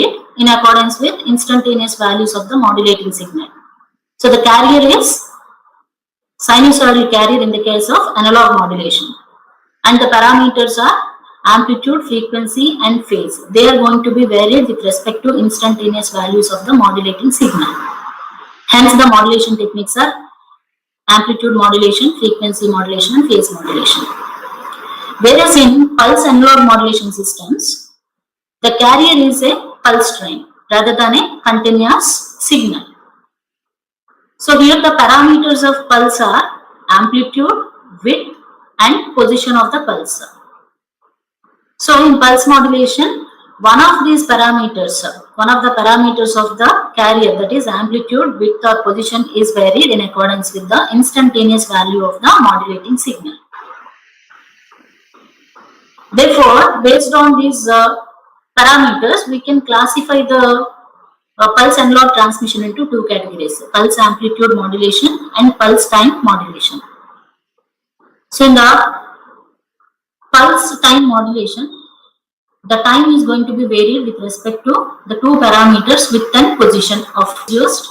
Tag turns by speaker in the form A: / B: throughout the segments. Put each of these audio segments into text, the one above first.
A: in accordance with instantaneous values of the modulating signal. So the carrier is sinusoidal carrier in the case of analog modulation, and the parameters are amplitude, frequency and phase. They are going to be varied with respect to instantaneous values of the modulating signal. Hence the modulation techniques are amplitude modulation, frequency modulation and phase modulation. Whereas in pulse analog modulation systems, the carrier is a pulse train rather than a continuous signal. So here the parameters of pulse are amplitude, width and position of the pulse. So in pulse modulation, one of the parameters of the carrier, that is amplitude, width or position, is varied in accordance with the instantaneous value of the modulating signal. Therefore, based on these parameters, we can classify the pulse analog transmission into two categories: pulse amplitude modulation and pulse time modulation. So in the pulse time modulation, the time is going to be varied with respect to the two parameters, width and position of used,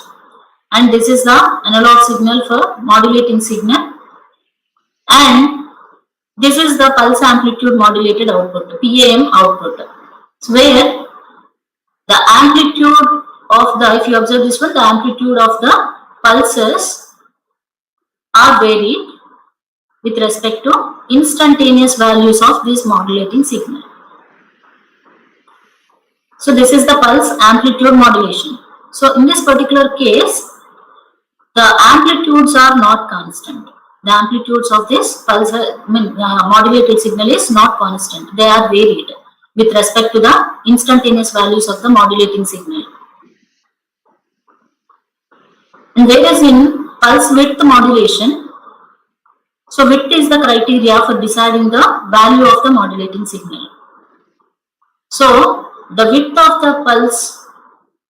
A: and this is the analog signal for modulating signal, and this is the pulse amplitude modulated output, PAM output. So where the amplitude of the, if you observe this one, the amplitude of the pulses are varied with respect to instantaneous values of this modulating signal. So this is the pulse amplitude modulation. So in this particular case, the amplitudes are not constant. The amplitudes of this pulse modulated signal is not constant. They are varied with respect to the instantaneous values of the modulating signal. And whereas in pulse width modulation, so width is the criteria for deciding the value of the modulating signal. So the width of the pulse,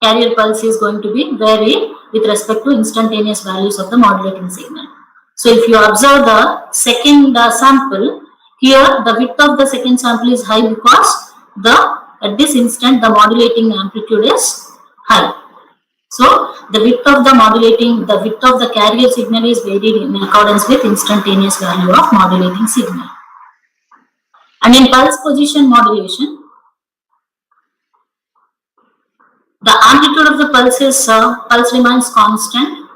A: carrier pulse, is going to be varied with respect to instantaneous values of the modulating signal. So if you observe the second sample, here the width of the second sample is high because at this instant the modulating amplitude is high. So the width of the carrier signal is varied in accordance with instantaneous value of modulating signal. And in pulse position modulation, the amplitude of the pulse remains constant,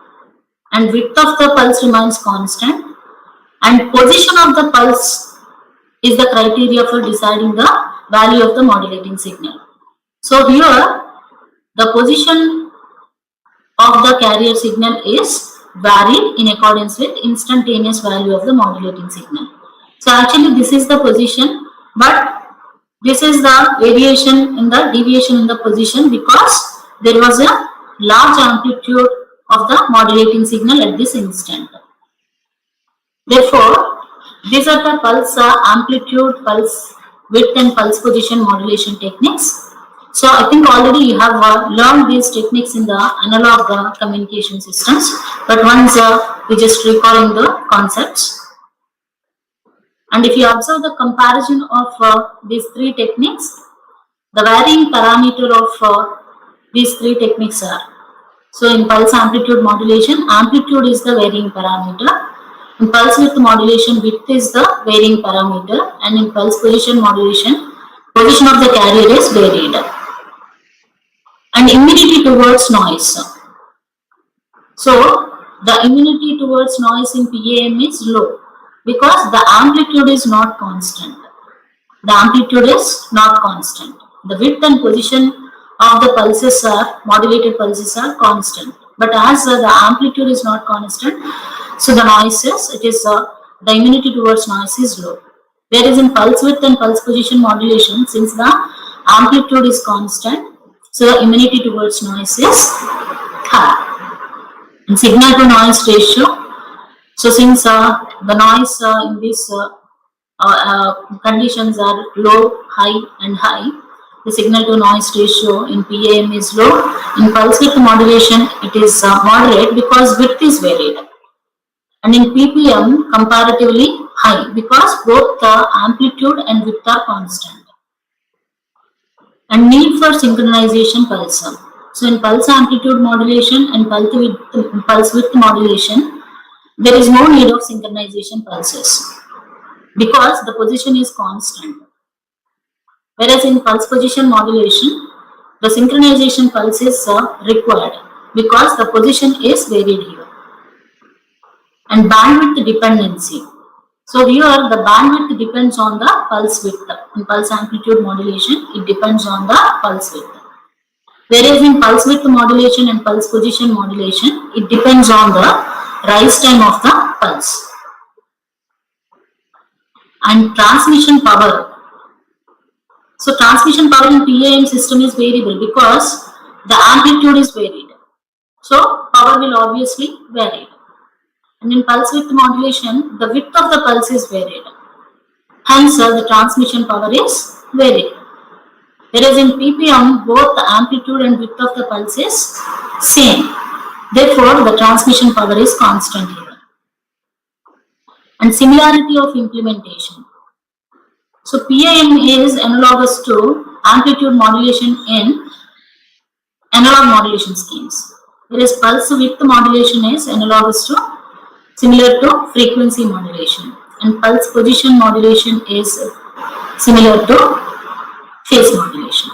A: and width of the pulse remains constant, and position of the pulse is the criteria for deciding the value of the modulating signal. So here the position of the carrier signal is varied in accordance with instantaneous value of the modulating signal. So actually this is the position, but this is the deviation in the position because there was a large amplitude of the modulating signal at this instant. Therefore, these are the pulse amplitude, pulse width and pulse position modulation techniques. So I think already you have learned these techniques in the analog communication systems, but once we just recalling the concepts. And if you observe the comparison of these three techniques, the varying parameter of these three techniques are, so in pulse amplitude modulation, amplitude is the varying parameter. In pulse width modulation, width is the varying parameter, and in pulse position modulation, position of the carrier is varied. And immunity towards noise. So the immunity towards noise in PAM is low because the amplitude is not constant. The amplitude is not constant. The width and position of the pulses are, modulated pulses are constant. But as the amplitude is not constant, so the noises, the immunity towards noise is low. Whereas in pulse width and pulse position modulation, since the amplitude is constant, so the immunity towards noise is high. And signal to noise ratio, so since the noise in these conditions are low, high and high, the signal to noise ratio in PAM is low. In pulse width modulation, it is moderate because width is varied. And in PPM, comparatively high because both the amplitude and width are constant. and need for synchronization pulse. So in pulse amplitude modulation and pulse width modulation, there is no need of synchronization pulses because the position is constant. Whereas in pulse position modulation, the synchronization pulse is required because the position is varied here. And bandwidth dependency. So here the bandwidth depends on the pulse width. In pulse amplitude modulation, it depends on the pulse width. Whereas in pulse width modulation and pulse position modulation, it depends on the rise time of the pulse. And transmission power. So transmission power in PAM system is variable because the amplitude is varied. So power will obviously vary. And in pulse width modulation, the width of the pulse is varied. Hence, the transmission power is varied. Whereas in PPM, both the amplitude and width of the pulse is same. Therefore, the transmission power is constant here. And similarity of implementation. So PAM is analogous to amplitude modulation in analog modulation schemes. Whereas pulse width modulation is analogous to similar to frequency modulation, and pulse position modulation is similar to phase modulation.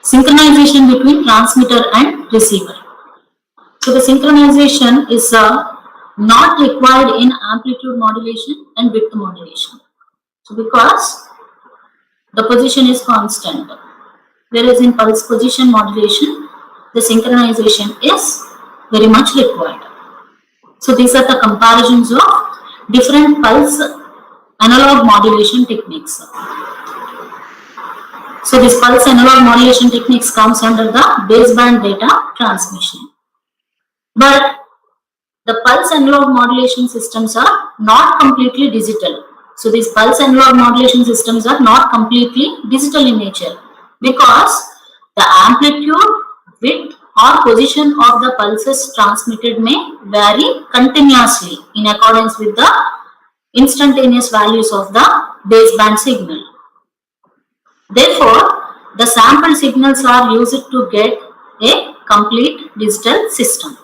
A: Synchronization between transmitter and receiver. So the synchronization is not required in amplitude modulation and width modulation. So because the position is constant, whereas in pulse position modulation, the synchronization is very much required. So these are the comparisons of different pulse analog modulation techniques. So this pulse analog modulation techniques comes under the baseband data transmission. But the pulse analog modulation systems are not completely digital. So these pulse analog modulation systems are not completely digital in nature because the amplitude, width or position of the pulses transmitted may vary continuously in accordance with the instantaneous values of the baseband signal. Therefore, the sample signals are used to get a complete digital system.